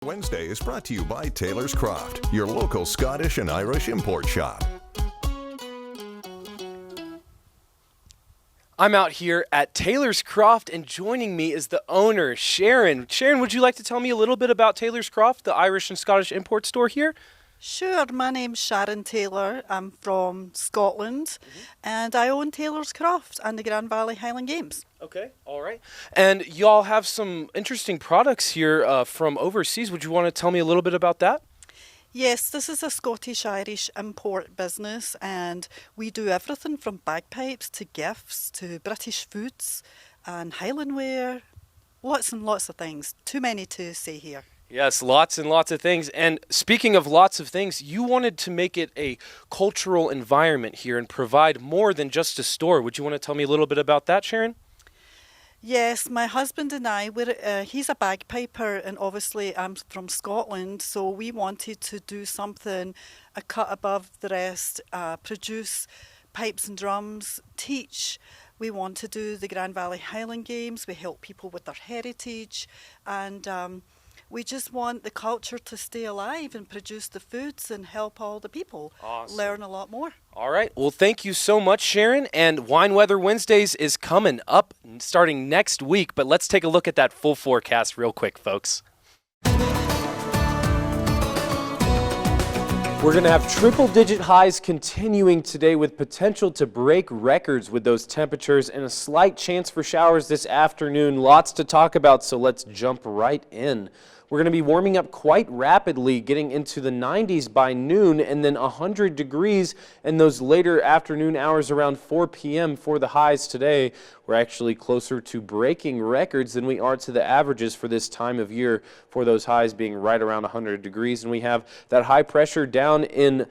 Wednesday is brought to you by Taylor's Croft, your local Scottish and Irish import shop. I'm out here at Taylor's Croft, and joining me is the owner, Sharon. Sharon, would you like to tell me a little bit about Taylor's Croft, the Irish and Scottish import store here? Sure, my name's Sharon Taylor. I'm from Scotland, and I own Taylor's Croft and the Grand Valley Highland Games. Okay, all right. And y'all have some interesting products here from overseas. Would you want to tell me a little bit about that? Yes, this is a Scottish-Irish import business, and we do everything from bagpipes to gifts to British foods and Highland wear. Lots and lots of things. Too many to say here. Yes, lots and lots of things. And speaking of lots of things, you wanted to make it a cultural environment here and provide more than just a store. Would you want to tell me a little bit about that, Sharon? Yes, my husband and I, he's a bagpiper, and obviously I'm from Scotland, so we wanted to do something a cut above the rest, produce pipes and drums, teach. We want to do the Grand Valley Highland Games. We help people with their heritage, and we just want the culture to stay alive and produce the foods and help all the people learn a lot more. All right. Well, thank you so much, Sharon. And Wine Weather Wednesdays is coming up starting next week. But let's take a look at that full forecast real quick, folks. We're going to have triple-digit highs continuing today with potential to break records with those temperatures and a slight chance for showers this afternoon. Lots to talk about, so let's jump right in. We're going to be warming up quite rapidly, getting into the 90s by noon and then 100 degrees in those later afternoon hours around 4 p.m. for the highs today. We're actually closer to breaking records than we are to the averages for this time of year, for those highs being right around 100 degrees. And we have that high pressure down in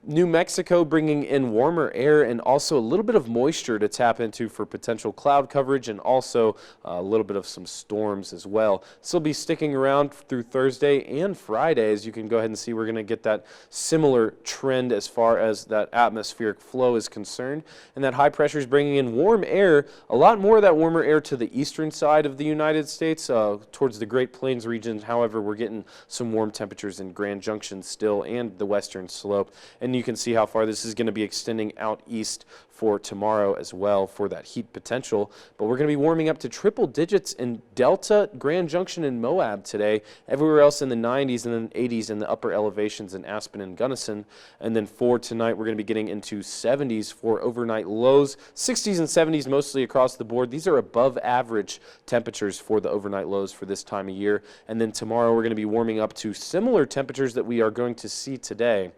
New Mexico bringing in warmer air and also a little bit of moisture to tap into for potential cloud coverage, and also a little bit of some storms as well. This will be sticking around through Thursday and Friday. As you can go ahead and see, we're going to get that similar trend as far as that atmospheric flow is concerned. And that high pressure is bringing in warm air, a lot more of that warmer air to the eastern side of the United States, towards the Great Plains region. However, we're getting some warm temperatures in Grand Junction still and the western slope. And you can see how far this is going to be extending out east for tomorrow as well for that heat potential. But we're going to be warming up to triple digits in Delta, Grand Junction, and Moab today. Everywhere else in the 90s and then 80s in the upper elevations in Aspen and Gunnison. And then for tonight, we're going to be getting into 70s for overnight lows, 60s and 70s mostly across the board. These are above average temperatures for the overnight lows for this time of year. And then tomorrow, we're going to be warming up to similar temperatures that we are going to see today.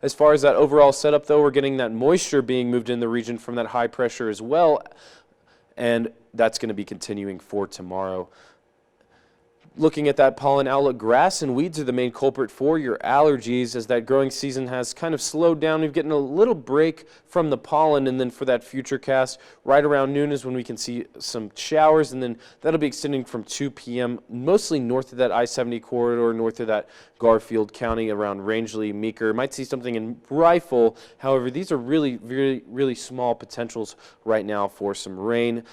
As far as that overall setup, though, we're getting that moisture being moved in the region from that high pressure as well, and that's going to be continuing for tomorrow. Looking at that pollen outlook, grass and weeds are the main culprit for your allergies, as that growing season has kind of slowed down. We've getting a little break from the pollen, and then for that future cast, right around noon is when we can see some showers, and then that'll be extending from 2 p.m., mostly north of that I-70 corridor, north of that Garfield County, around Rangeley, Meeker. Might see something in Rifle. However, these are really small potentials right now for some rain.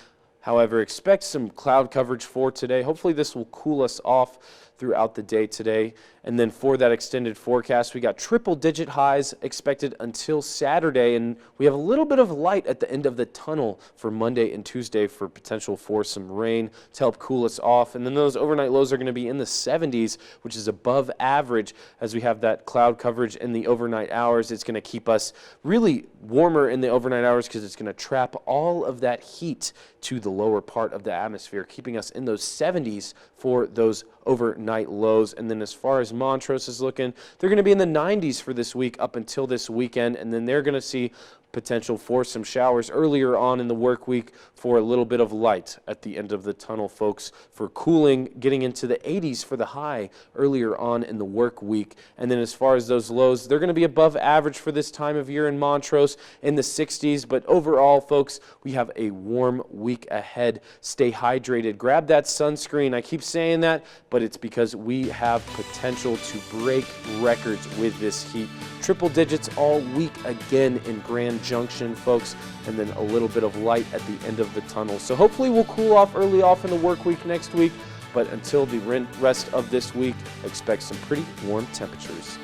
However, expect some cloud coverage for today. Hopefully this will cool us off throughout the day today. And then for that extended forecast, we got triple-digit highs expected until Saturday, and we have a little bit of light at the end of the tunnel for Monday and Tuesday for potential for some rain to help cool us off. And then those overnight lows are going to be in the 70s, which is above average. As we have that cloud coverage in the overnight hours, it's going to keep us really warmer in the overnight hours because it's going to trap all of that heat to the lower part of the atmosphere, keeping us in those 70s for those overnight lows. And then as far as Montrose is looking, they're going to be in the 90s for this week up until this weekend, and then they're going to see potential for some showers earlier on in the work week for a little bit of light at the end of the tunnel, folks, for cooling, getting into the 80s for the high earlier on in the work week. And then as far as those lows, they're going to be above average for this time of year in Montrose in the 60s. But overall, folks, we have a warm week ahead. Stay hydrated. Grab that sunscreen. I keep saying that, but it's because we have potential to break records with this heat. Triple digits all week again in Grand Junction, folks, and then a little bit of light at the end of the tunnel. So hopefully we'll cool off early off in the work week next week. but until the rest of this week, expect some pretty warm temperatures.